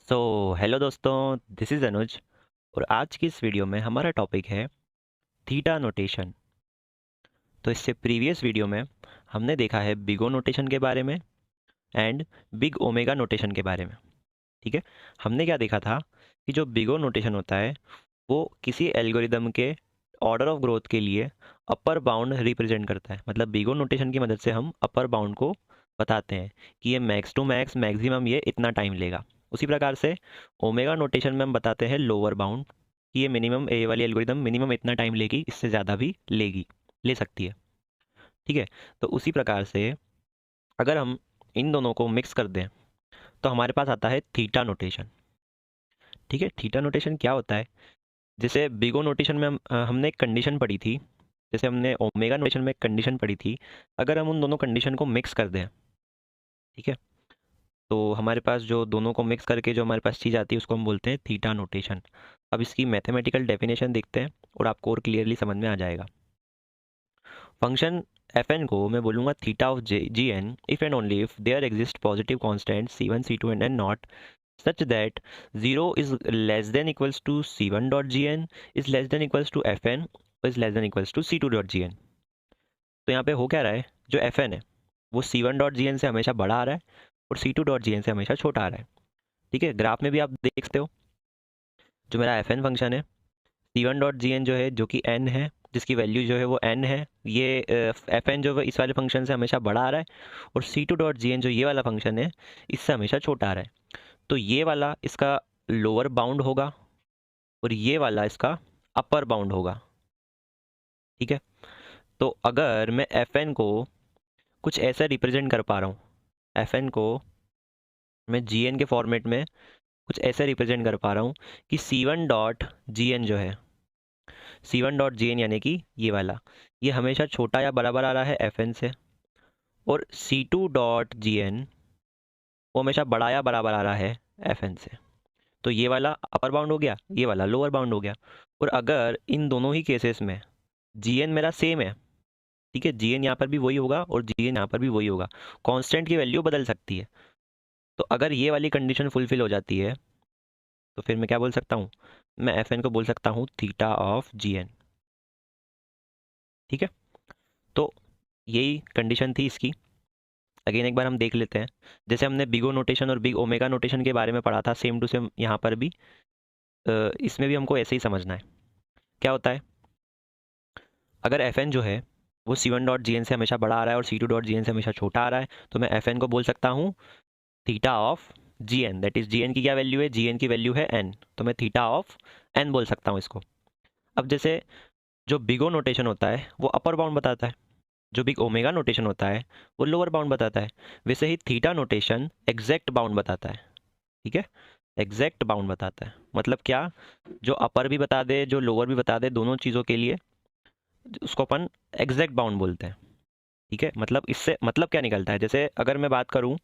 So hello दोस्तों, this is अनुज। और आज की इस वीडियो में हमारा टॉपिक है थीटा नोटेशन। तो इससे प्रीवियस वीडियो में हमने देखा है बिग ओ नोटेशन के बारे में एंड बिग ओमेगा नोटेशन के बारे में। ठीक है, हमने क्या देखा था कि जो बिग ओ नोटेशन होता है वो किसी एल्गोरिदम के ऑर्डर ऑफ ग्रोथ के लिए अपर बाउंड रिप्रेजेंट करता है। मतलब बिग ओ नोटेशन की मदद से हम अपर बाउंड को बताते हैं कि ये मैक्स टू मैक्स मैक्सिमम ये इतना टाइम लेगा। उसी प्रकार से ओमेगा नोटेशन में हम बताते हैं लोअर बाउंड कि ये मिनिमम, ए वाली एल्गोरिदम मिनिमम इतना टाइम लेगी, इससे ज़्यादा भी ले सकती है। ठीक है, तो उसी प्रकार से अगर हम इन दोनों को मिक्स कर दें तो हमारे पास आता है थीटा नोटेशन। ठीक है, थीटा नोटेशन क्या होता है? जैसे बिग ओ नोटेशन में हमने एक कंडीशन पढ़ी थी, जैसे हमने ओमेगा नोटेशन में एक कंडीशन पढ़ी थी। अगर हम उन दोनों कंडीशन को मिक्स कर दें, ठीक है, तो हमारे पास जो दोनों को मिक्स करके जो हमारे पास चीज़ आती है उसको हम बोलते हैं थीटा नोटेशन। अब इसकी मैथमेटिकल डेफिनेशन देखते हैं और आपको और क्लियरली समझ में आ जाएगा। फंक्शन एफ एन को मैं बोलूँगा theta of g n if and only if there exist positive constant c one c two and n naught such that 0 is less than equals to c1 dot gn is less than equals to fn is less than equals to c2 dot gn। तो यहाँ पे हो क्या रहा है, जो fn है वो c1 डॉट gn से हमेशा बड़ा आ रहा है और c2 डॉट gn से हमेशा छोटा आ रहा है। ठीक है, ग्राफ में भी आप देख सकते हो जो मेरा fn फंक्शन है, c1 डॉट gn जो है, जो कि n है, जिसकी वैल्यू जो है वो n है, ये fn जो है इस वाले फंक्शन से हमेशा बड़ा आ रहा है और c2 डॉट gn जो ये वाला फंक्शन है इससे हमेशा छोटा आ रहा है। तो ये वाला इसका लोअर बाउंड होगा और ये वाला इसका अपर बाउंड होगा। ठीक है, तो अगर मैं एफ एन को कुछ ऐसा रिप्रेजेंट कर पा रहा हूँ, एफ एन को मैं जी एन के फॉर्मेट में कुछ ऐसा रिप्रेजेंट कर पा रहा हूँ कि सी वन डॉट जी एन जो है, सी वन डॉट जी एन यानी कि ये वाला, ये हमेशा छोटा या बराबर आ रहा है एफ एन से, और सी टू डॉट जी एन वो हमेशा बड़ा या बराबर आ रहा है एफ एन से। तो ये वाला अपर बाउंड हो गया, ये वाला लोअर बाउंड हो गया। और अगर इन दोनों ही केसेस में जी एन मेरा सेम है, ठीक है, जी एन यहाँ पर भी वही होगा और जी एन यहाँ पर भी वही होगा, कांस्टेंट की वैल्यू बदल सकती है। तो अगर ये वाली कंडीशन फुलफिल हो जाती है तो फिर मैं क्या बोल सकता हूँ, मैं एफ एन को बोल सकता हूँ थीटा ऑफ जी एन। ठीक है, तो यही कंडीशन थी इसकी। अगेन एक बार हम देख लेते हैं, जैसे हमने बिग ओ नोटेशन और बिग ओमेगा नोटेशन के बारे में पढ़ा था, सेम टू सेम यहाँ पर भी इसमें भी हमको ऐसे ही समझना है। क्या होता है, अगर एफ एन जो है वो सी वन डॉट जी एन से हमेशा बड़ा आ रहा है और सी टू डॉट जी एन से हमेशा छोटा आ रहा है, तो मैं एफ एन को बोल सकता हूँ theta of g n. That is g n की क्या वैल्यू है, जी एन की वैल्यू है एन, तो मैं थीटा ऑफ एन बोल सकता हूँ इसको। अब जैसे जो बिग ओ नोटेशन होता है वो अपर बाउंड बताता है, जो बिग ओमेगा नोटेशन होता है वो लोअर बाउंड बताता है, वैसे ही थीटा नोटेशन एग्जैक्ट बाउंड बताता है। ठीक है, एग्जैक्ट बाउंड बताता है मतलब क्या, जो अपर भी बता दे जो लोअर भी बता दे, दोनों चीज़ों के लिए उसको अपन एग्जैक्ट बाउंड बोलते हैं। ठीक है, मतलब इससे मतलब क्या निकलता है, जैसे अगर मैं बात करूं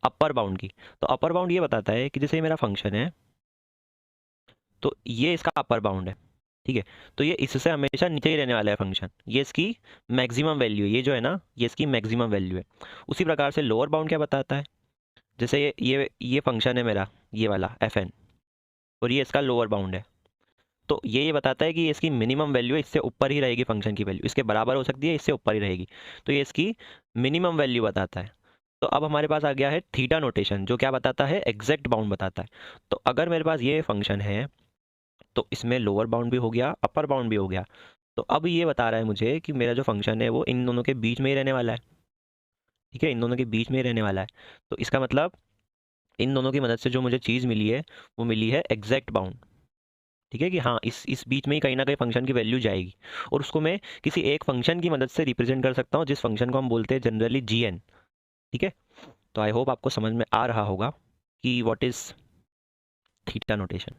अपर बाउंड की, तो अपर बाउंड ये बताता है कि जैसे ये मेरा फंक्शन है तो ये इसका अपर बाउंड है। ठीक है, तो ये इससे हमेशा नीचे ही रहने वाला है फंक्शन, ये इसकी मैक्सिमम वैल्यू है, ये जो है ना ये इसकी मैक्सिमम वैल्यू है। उसी प्रकार से लोअर बाउंड क्या बताता है, जैसे ये फंक्शन है मेरा, ये वाला एफ एन, और ये इसका लोअर बाउंड है, तो ये बताता है कि ये इसकी मिनिमम वैल्यू है, इससे ऊपर ही रहेगी फंक्शन की वैल्यू, इसके बराबर हो सकती है, इससे ऊपर ही रहेगी, तो ये इसकी मिनिमम वैल्यू बताता है। तो अब हमारे पास आ गया है थीटा नोटेशन, जो क्या बताता है, एग्जैक्ट बाउंड बताता है। तो अगर मेरे पास ये फंक्शन है तो इसमें लोअर बाउंड भी हो गया, अपर बाउंड भी हो गया। तो अब ये बता रहा है मुझे कि मेरा जो फंक्शन है वो इन दोनों के बीच में ही रहने वाला है। ठीक है, इन दोनों के बीच में ही रहने वाला है, तो इसका मतलब इन दोनों की मदद से जो मुझे चीज़ मिली है वो मिली है एग्जैक्ट बाउंड। ठीक है, कि हाँ इस बीच में ही कहीं ना कहीं फंक्शन की वैल्यू जाएगी, और उसको मैं किसी एक फंक्शन की मदद से रिप्रेजेंट कर सकता हूँ, जिस फंक्शन को हम बोलते हैं जनरली जी एन। ठीक है, तो आई होप आपको समझ में आ रहा होगा कि व्हाट इज़ थीटा नोटेशन।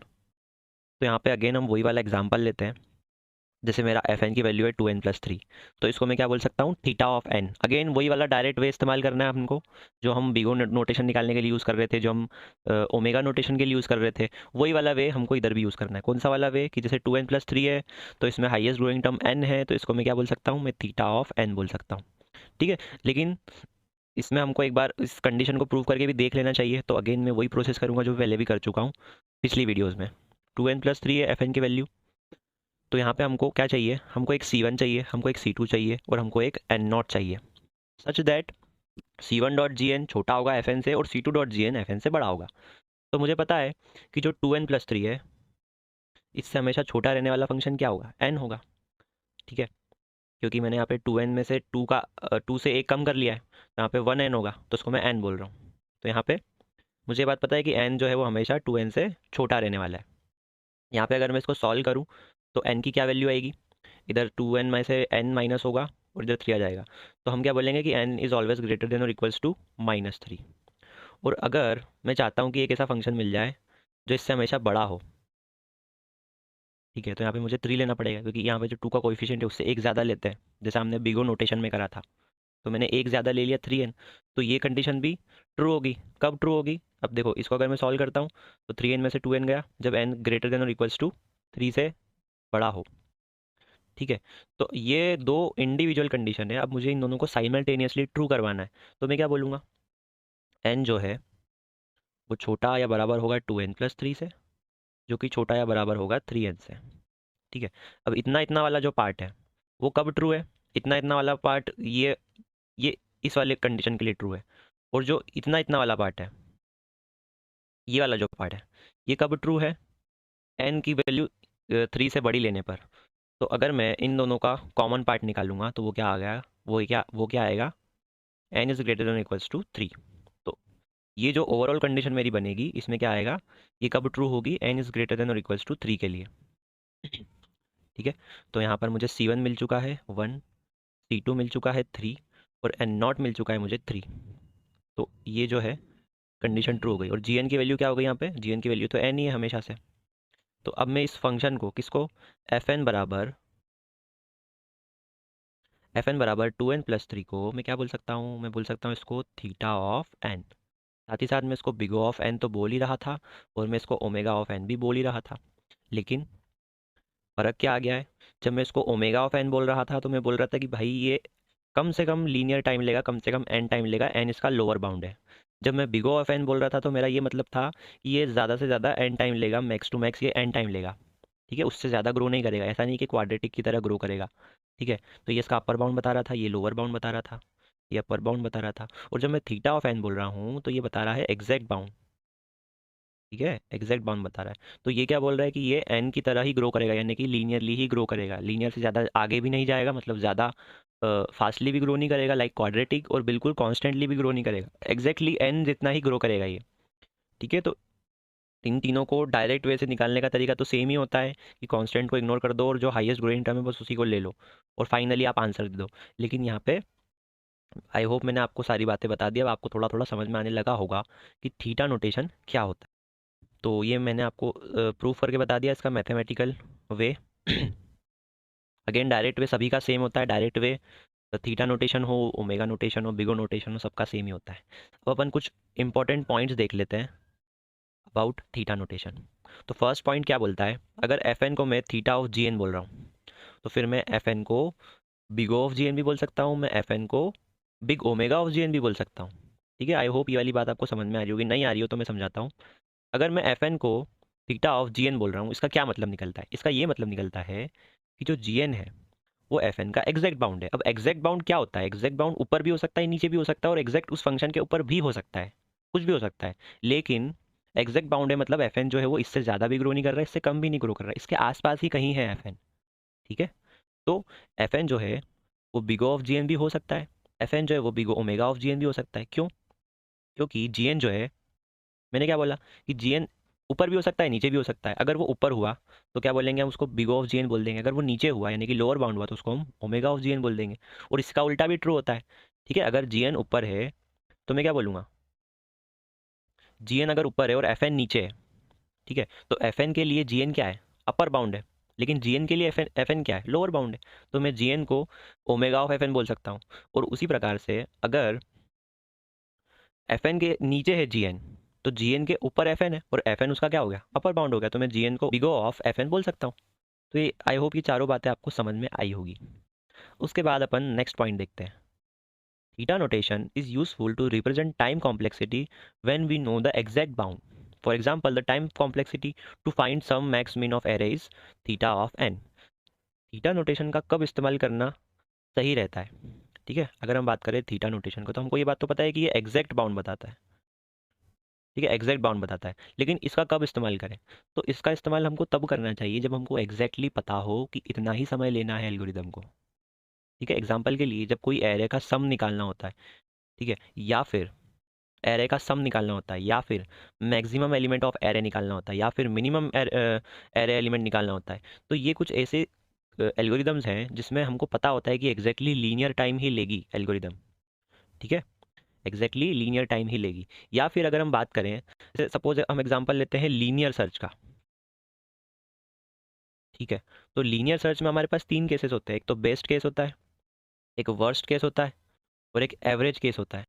तो यहाँ पे अगेन हम वही वाला एग्जांपल लेते हैं, जैसे मेरा एफ एन की वैल्यू है 2n+3, तो इसको मैं क्या बोल सकता हूँ, थीटा ऑफ एन। अगेन वही वाला डायरेक्ट वे इस्तेमाल करना है हमको, जो हम बिगो नोटेशन निकालने के लिए यूज़ कर रहे थे, जो हम ओमेगा नोटेशन के लिए यूज़ कर रहे थे, वही वाला वे हमको इधर भी यूज़ करना है। कौन सा वाला वे, कि जैसे 2n+3 है तो इसमें हाईएस्ट ग्रोइंग टर्म n है, तो इसको मैं क्या बोल सकता हूँ, मैं थीटा ऑफ n बोल सकता हूँ। ठीक है, लेकिन इसमें हमको एक बार इस कंडीशन को प्रूव करके भी देख लेना चाहिए। तो अगेन मैं वही प्रोसेस करूँगा जो पहले भी कर चुका हूँ पिछली वीडियोज़ में। 2n+3 है एफ एन की वैल्यू। तो यहाँ पे हमको क्या चाहिए, हमको एक C1 चाहिए, हमको एक C2 चाहिए और हमको एक N0 चाहिए, सच दैट C1.gn छोटा होगा Fn से और C2.gn Fn से बड़ा होगा। तो मुझे पता है कि जो 2n+3 है इससे हमेशा छोटा रहने वाला फंक्शन क्या होगा, n होगा। ठीक है, क्योंकि मैंने यहाँ पे 2n में से 2 से 1 कम कर लिया है, तो यहाँ पे 1n होगा, तो उसको मैं n बोल रहा हूँ। तो यहाँ पे मुझे ये बात पता है कि n जो है वो हमेशा 2n से छोटा रहने वाला है। यहाँ पे अगर मैं इसको सॉल्व करूँ तो n की क्या वैल्यू आएगी, इधर 2n में से n माइनस होगा और इधर 3 आ जाएगा। तो हम क्या बोलेंगे कि n is always greater than और इक्वल्स टू -3। और अगर मैं चाहता हूँ कि एक ऐसा फंक्शन मिल जाए जो इससे हमेशा बड़ा हो, ठीक है, तो यहाँ पे मुझे 3 लेना पड़ेगा, क्योंकि यहाँ पे जो 2 का कोएफिशिएंट है उससे एक ज़्यादा लेते हैं, जैसा हमने बिगो नोटेशन में करा था। तो मैंने एक ज़्यादा ले लिया 3n, तो ये कंडीशन भी ट्रू होगी। कब ट्रू होगी, अब देखो इसको अगर मैं सॉल्व करता हूँ तो 3n में से 2n गया जब n ग्रेटर देन और इक्वल्स टू 3 से बड़ा हो। ठीक है, तो ये दो इंडिविजुअल कंडीशन है, अब मुझे इन दोनों को साइमल्टेनियसली ट्रू करवाना है। तो मैं क्या बोलूँगा, n जो है वो छोटा या बराबर होगा 2n+3 से, जो कि छोटा या बराबर होगा 3n से। ठीक है, अब इतना इतना वाला जो पार्ट है वो कब ट्रू है, इतना इतना वाला पार्ट ये इस वाले कंडीशन के लिए ट्रू है। और जो इतना इतना वाला पार्ट है, ये वाला जो पार्ट है, ये कब ट्रू है, n की वैल्यू 3 से बड़ी लेने पर। तो अगर मैं इन दोनों का कॉमन पार्ट निकालूंगा तो वो क्या आ गया, वो क्या आएगा, n is greater than equals to 3। तो ये जो ओवरऑल कंडीशन मेरी बनेगी इसमें क्या आएगा, ये कब ट्रू होगी, n इज़ ग्रेटर देन और इक्वल्स टू 3 के लिए। ठीक है, तो यहाँ पर मुझे C1 मिल चुका है 1, C2 मिल चुका है 3 और N0 मिल चुका है मुझे 3। तो ये जो है कंडीशन ट्रू हो गई। और Gn की वैल्यू क्या हो गई, यहाँ पे Gn की वैल्यू तो n ही है हमेशा से। तो अब मैं इस फंक्शन को किसको, Fn बराबर 2n+3 को मैं क्या बोल सकता हूँ, मैं बोल सकता हूँ इसको थीटा ऑफ n। साथ ही साथ मैं इसको बिग ऑफ n तो बोल ही रहा था और मैं इसको ओमेगा ऑफ n भी बोल ही रहा था। लेकिन फ़र्क क्या आ गया है, जब मैं इसको ओमेगा ऑफ n बोल रहा था तो मैं बोल रहा था कि भाई ये कम से कम लीनियर टाइम लेगा, कम से कम n टाइम लेगा, n इसका लोअर बाउंड है। जब मैं बिग ऑफ n बोल रहा था तो मेरा ये मतलब था कि ये ज़्यादा से ज़्यादा n टाइम लेगा, मैक्स टू मैक्स ये n टाइम लेगा। ठीक है, उससे ज़्यादा ग्रो नहीं करेगा, ऐसा नहीं कि क्वाड्रेटिक की तरह ग्रो करेगा। ठीक है, तो ये इसका अपर बाउंड बता रहा था, ये लोअर बाउंड बता रहा था, ये अपर बाउंड बता रहा था। और जब मैं थीटा ऑफ n बोल रहा हूँ तो ये बता रहा है एग्जैक्ट बाउंड। ठीक है, एग्जैक्ट बाउंड बता रहा है। तो ये क्या बोल रहा है कि ये n की तरह ही ग्रो करेगा, यानी कि लीनियरली ही ग्रो करेगा, लीनियर से ज़्यादा आगे भी नहीं जाएगा, मतलब ज़्यादा फास्टली भी ग्रो नहीं करेगा लाइक क्वाड्रेटिक, और बिल्कुल कॉन्स्टेंटली भी ग्रो नहीं करेगा, एग्जैक्टली n जितना ही ग्रो करेगा ये। ठीक है, तो इन तीनों को डायरेक्ट वे से निकालने का तरीका तो सेम ही होता है कि कांस्टेंट को इग्नोर कर दो और जो हाईएस्ट ग्रोइंग टर्म है बस उसी को ले लो और फाइनली आप आंसर दे दो। लेकिन यहाँ पे आई होप मैंने आपको सारी बातें बता दी, अब आपको थोड़ा थोड़ा समझ में आने लगा होगा कि थीटा नोटेशन क्या होता है। तो ये मैंने आपको प्रूफ करके बता दिया इसका मैथमेटिकल वे। अगेन डायरेक्ट वे सभी का सेम होता है, डायरेक्ट वे थीटा नोटेशन हो, ओमेगा नोटेशन हो, बिगो नोटेशन हो, सबका सेम ही होता है। अब अपन कुछ इंपॉर्टेंट पॉइंट्स देख लेते हैं अबाउट थीटा नोटेशन। तो फर्स्ट पॉइंट क्या बोलता है, अगर एफ एन को मैं थीटा ऑफ जी एन बोल रहा हूँ तो फिर मैं एफ एन को बिग ऑफ जी एन भी बोल सकता हूँ, मैं एफ एन को big omega of g n भी बोल सकता हूँ। ठीक है, आई होप ये वाली बात आपको समझ में आ रही होगी, नहीं आ रही हो तो मैं समझाता हूँ। अगर मैं एफ एन को थीटा ऑफ जी एन बोल रहा हूँ, इसका क्या मतलब निकलता है, इसका ये मतलब निकलता है कि जो जी एन है वो एफ एन का एग्जैक्ट बाउंड है। अब एग्जैक्ट बाउंड क्या होता है, एग्जैक्ट बाउंड ऊपर भी हो सकता है नीचे भी हो सकता है और एग्जैक्ट उस फंक्शन के ऊपर भी हो सकता है, कुछ भी हो सकता है। लेकिन एग्जैक्ट बाउंड है मतलब एफ एन जो है वो इससे ज़्यादा भी ग्रो नहीं कर रहा है, इससे कम भी नहीं ग्रो कर रहा है, इसके आसपास ही कहीं है एफ एन। ठीक है, तो एफ एन जो है वो बिगो ऑफ जी एन भी हो सकता है, एफ एन जो है वो बिगो ओमेगा ऑफ जी एन भी हो सकता है। क्यों, क्योंकि जी एन जो है, मैंने क्या बोला कि जी एन ऊपर भी हो सकता है नीचे भी हो सकता है। अगर वो ऊपर हुआ तो क्या बोलेंगे, हम उसको बिग ऑफ जी एन बोल देंगे, अगर वो नीचे हुआ यानी कि लोअर बाउंड हुआ तो उसको हम ओमेगा ऑफ जी एन बोल देंगे। और इसका उल्टा भी ट्रू होता है। ठीक है, अगर जी एन ऊपर है तो मैं क्या बोलूँगा, जी एन अगर ऊपर है और एफ एन नीचे है, ठीक है, तो एफ एन के लिए जी एन क्या है, अपर बाउंड है, लेकिन जी एन के लिए एफ एन क्या है, लोअर बाउंड है। तो मैं जी एन को ओमेगा ऑफ एफ एन बोल सकता हूँ। और उसी प्रकार से अगर एफ एन के नीचे है जी एन तो जी एन के ऊपर एफ एन है और एफ एन उसका क्या हो गया, अपर बाउंड हो गया, तो मैं जी एन को बिगो ऑफ एफ एन बोल सकता हूँ। तो ये आई होप ये चारों बातें आपको समझ में आई होगी। उसके बाद अपन नेक्स्ट पॉइंट देखते हैं। Theta notation is useful to represent time complexity when we know the exact bound. For example, the time complexity to find sum max min of array is theta of n. Theta notation का कब इस्तेमाल करना सही रहता है? ठीक है, अगर हम बात करें थीटा नोटेशन को, तो हमको ये बात तो पता है कि ये एग्जैक्ट बाउंड बताता है। ठीक है, एग्जैक्ट बाउंड बताता है, लेकिन इसका कब इस्तेमाल करें? तो इसका इस्तेमाल हमको तब करना चाहिए जब हमको एग्जैक्टली पता हो कि इतना ही समय लेना है एल्गोरिदम को। ठीक है, एग्जाम्पल के लिए जब कोई एरे का सम निकालना होता है, ठीक है, या फिर एरे का सम निकालना होता है, या फिर मैक्सिमम एलिमेंट ऑफ एरे निकालना होता है, या फिर मिनिमम एरे एलिमेंट निकालना होता है, तो ये कुछ ऐसे एल्गोरिदम्स हैं जिसमें हमको पता होता है कि एग्जैक्टली लीनियर टाइम ही लेगी एल्गोरिदम। ठीक है, एग्जैक्टली लीनियर टाइम ही लेगी। या फिर अगर हम बात करें, सपोज हम एग्जांपल लेते हैं लीनियर सर्च का। ठीक है, तो लीनियर सर्च में हमारे पास 3 केसेस होते हैं। एक तो बेस्ट केस होता है, एक वर्स्ट केस होता है, और एक एवरेज केस होता है।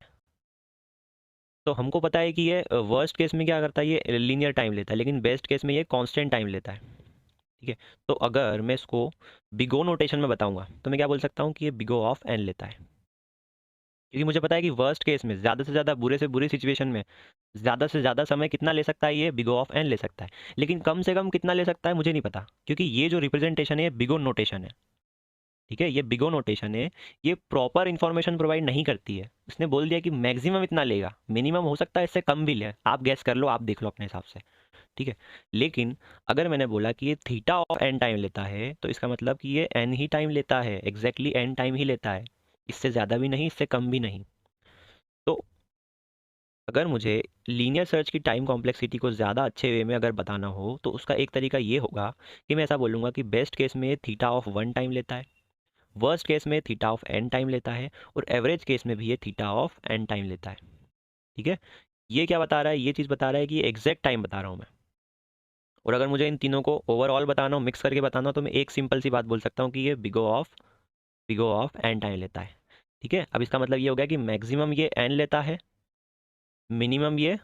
तो हमको पता है कि ये वर्स्ट केस में क्या करता है, ये लीनियर टाइम लेता है, लेकिन बेस्ट केस में ये कांस्टेंट टाइम लेता है। ठीक है, तो अगर मैं इसको बिग ओ नोटेशन में बताऊंगा तो मैं क्या बोल सकता हूँ कि ये बिग ओ ऑफ एन लेता है, क्योंकि मुझे पता है कि वर्स्ट केस में ज़्यादा से ज़्यादा बुरे से बुरी सिचुएशन में ज़्यादा से ज़्यादा समय कितना ले सकता है, ये बिग ओ ऑफ एन ले सकता है। लेकिन कम से कम कितना ले सकता है मुझे नहीं पता, क्योंकि ये जो रिप्रेजेंटेशन है ये बिग ओ नोटेशन है। ठीक है, ये बिग ओ नोटेशन है, ये प्रॉपर इन्फॉर्मेशन प्रोवाइड नहीं करती है। उसने बोल दिया कि मैक्सिमम इतना लेगा, मिनिमम हो सकता है इससे कम भी ले, आप गैस कर लो, आप देख लो अपने हिसाब से। ठीक है, लेकिन अगर मैंने बोला कि ये थीटा ऑफ एन टाइम लेता है, तो इसका मतलब कि ये एन ही टाइम लेता है, एग्जैक्टली एन टाइम ही लेता है, इससे ज़्यादा भी नहीं, इससे कम भी नहीं। तो अगर मुझे लीनियर सर्च की टाइम कॉम्प्लेक्सिटी को ज़्यादा अच्छे वे में अगर बताना हो, तो उसका एक तरीका ये होगा कि मैं ऐसा बोलूँगा कि बेस्ट केस में थीटा ऑफ वन टाइम लेता है, वर्स्ट केस में थीटा ऑफ एन टाइम लेता है, और एवरेज केस में भी ये थीटा ऑफ एन टाइम लेता है। ठीक है, ये क्या बता रहा है, ये चीज़ बता रहा है कि ये एग्जैक्ट टाइम बता रहा हूँ मैं। और अगर मुझे इन तीनों को ओवरऑल बताना हो, मिक्स करके बताना हो, तो मैं एक सिंपल सी बात बोल सकता हूँ कि ये big O of n time लेता है। ठीक है, अब इसका मतलब ये हो गया कि मैक्सिमम ये एन लेता है, मिनिमम ये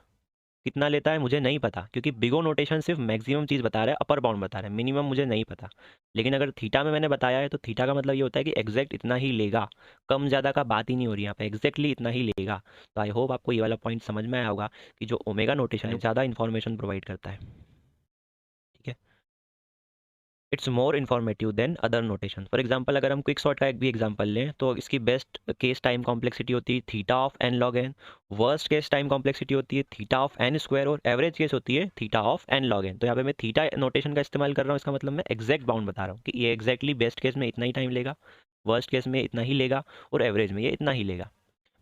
कितना लेता है मुझे नहीं पता, क्योंकि बिग ओ नोटेशन सिर्फ मैक्सिमम चीज़ बता रहा है, अपर बाउंड बता रहा है, मिनिमम मुझे नहीं पता। लेकिन अगर थीटा में मैंने बताया है, तो थीटा का मतलब ये होता है कि एग्जैक्ट इतना ही लेगा, कम ज़्यादा का बात ही नहीं हो रही यहाँ पे, एग्जैक्टली इतना ही लेगा। तो आई होप आपको ये वाला पॉइंट समझ में आया होगा कि जो ओमेगा नोटेशन है ज़्यादा इन्फॉर्मेशन प्रोवाइड करता है। ठीक है, it's more informative than other notation. For example अगर हम क्विक सॉर्ट का एक भी एग्जाम्पल लें, तो इसकी बेस्ट केस टाइम कॉम्प्लेक्सिटी होती है theta of n log n, worst case time complexity होती है थीटा ऑफ एन स्क्वायर, और एवरेज केस होती है theta of n log n. तो यहाँ पे मैं थीटा नोटेशन का इस्तेमाल कर रहा हूँ, इसका मतलब मैं एग्जैक्ट बाउंड बता रहा हूँ कि ये एग्जैक्टली बेस्ट केस में इतना ही टाइम लेगा, वर्स्ट केस में इतना ही लेगा, और एवरेज में ये इतना ही लेगा।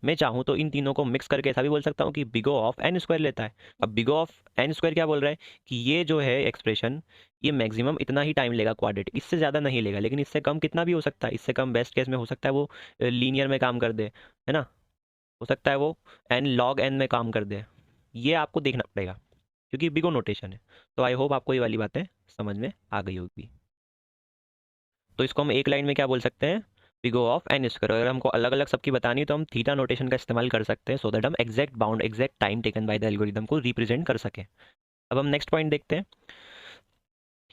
मैं चाहूँ तो इन तीनों को मिक्स करके ऐसा भी बोल सकता हूँ कि big O of N square लेता है। अब big O of N square क्या बोल रहा है कि ये जो है एक्सप्रेशन, ये मैक्सिमम इतना ही टाइम लेगा क्वाड्रेटिक, इससे ज़्यादा नहीं लेगा, लेकिन इससे कम कितना भी हो सकता है, इससे कम बेस्ट केस में हो सकता है वो लीनियर में काम कर दे, है ना, हो सकता है वो एन लॉग एन में काम कर दे। ये आपको देखना पड़ेगा, क्योंकि बिगो नोटेशन है। तो आई होप आपको ये वाली बातें समझ में आ गई होगी। तो इसको हम एक लाइन में क्या बोल सकते हैं, बिगो ऑफ एन स्क्वायर। अगर हमको अलग अलग सबकी बतानी है तो हम थीटा नोटेशन का इस्तेमाल कर सकते हैं, सो दैट हम exact bound, exact time taken by the algorithm को रिप्रेजेंट कर सकें। अब हम नेक्स्ट पॉइंट देखते हैं,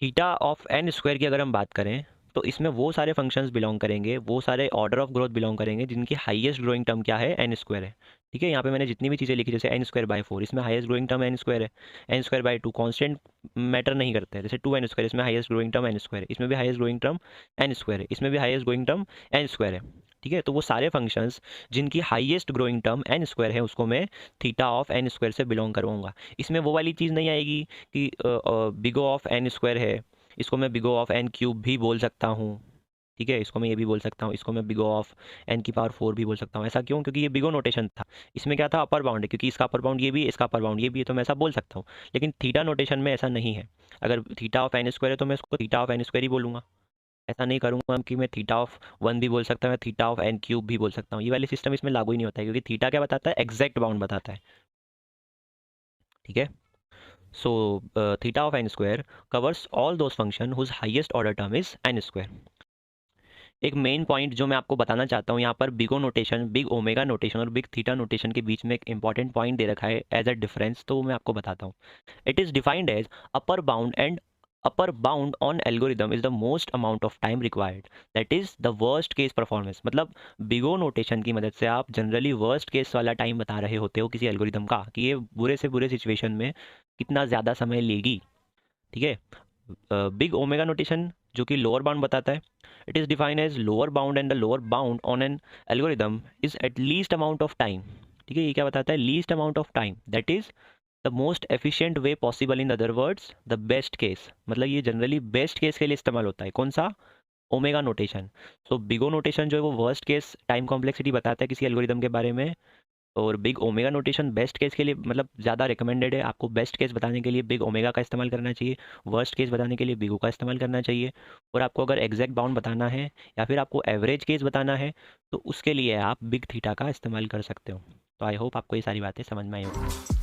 थीटा ऑफ एन स्क्वायर की अगर हम बात करें, तो इसमें वो सारे फंक्शंस बिलोंग करेंगे, वो सारे ऑर्डर ऑफ ग्रोथ बिलोंग करेंगे जिनकी हाईएस्ट ग्रोइंग टर्म क्या है, एन स्क्वायर है। ठीक है, यहाँ पे मैंने जितनी भी चीज़ें लिखी, जैसे एन स्क्वायर बाय 4, इसमें highest growing term N square है। N square by 2 constant matter नहीं करते हैं, जैसे 2 एन स्क्वायर, इसमें highest growing term N square है, इसमें भी highest growing term N square है, इसमें भी highest growing term N square है। ठीक है, तो वो सारे फंक्शंस जिनकी highest growing term N square है, उसको मैं थीटा ऑफ एन स्क्वायर से बिलोंग करवाऊंगा। इसमें वो वाली चीज़ नहीं आएगी कि बिगो ऑफ एन स्क्वायर है, इसको मैं बिगो ऑफ एन क्यूब भी बोल सकता हूँ। ठीक है, इसको मैं ये भी बोल सकता हूँ, इसको मैं बिगो ऑफ एन की पावर 4 भी बोल सकता हूँ। ऐसा क्यों? क्योंकि ये बिगो नोटेशन था, इसमें क्या था, अपर बाउंड है, क्योंकि इसका अपर बाउंड ये भी है, इसका अपर बाउंड ये भी है, तो मैं ऐसा बोल सकता हूँ। लेकिन थीटा नोटेशन में ऐसा नहीं है। अगर थीटा ऑफ एन स्क्वायर है तो मैं इसको थीटा ऑफ एन स्क्वायर ही बोलूँगा, ऐसा नहीं करूँगा कि मैं थीटा ऑफ 1 भी बोल सकता हूँ, मैं थीटा ऑफ एन क्यूब भी बोल सकता हूँ। ये वाली सिस्टम इसमें लागू ही नहीं होता है, क्योंकि थीटा क्या बताता है, एग्जैक्ट बाउंड बताता है। ठीक है, so theta of n square covers all those function whose highest order term is n square। एक मेन पॉइंट जो मैं आपको बताना चाहता हूँ यहाँ पर, बिगो नोटेशन, बिग ओमेगा नोटेशन और बिग थीटा नोटेशन के बीच में एक इंपॉर्टेंट पॉइंट दे रखा है एज अ डिफरेंस, तो मैं आपको बताता हूँ। It is defined as upper bound and upper bound on algorithm is the most amount of time required, that is the worst case performance। मतलब बिग ओ नोटेशन की मदद से आप जनरली वर्स्ट केस वाला टाइम बता रहे होते हो किसी एल्गोरिदम का, कि ये बुरे से बुरे सिचुएशन में कितना ज़्यादा समय लेगी। ठीक है। बिग ओमेगा नोटेशन जो कि लोअर बाउंड बताता है, it is defined as lower bound and the lower bound on an algorithm is at least amount of time. ठीक है, ये क्या बताता है? Least amount of time, that is the most efficient way possible, in other words the best case. मतलब ये generally best case के लिए इस्तेमाल होता है। कौन सा? Omega notation. So big O notation जो है वो वर्स्ट केस टाइम कॉम्प्लेक्सिटी बताता है किसी एल्गोरिदम के बारे में, और big omega notation best case के लिए मतलब ज़्यादा रिकमेंडेड है। आपको बेस्ट केस बताने के लिए बिग ओमेगा का इस्तेमाल करना चाहिए, वर्स्ट केस बताने के लिए बिगो का इस्तेमाल करना चाहिए। और आपको अगर एग्जैक्ट बाउंड बताना है या फिर आपको एवरेज केस बताना है तो उसके लिए आप बिग थीटा का इस्तेमाल कर सकते हो। तो आई होप आपको ये सारी बातें समझ में आई होगी।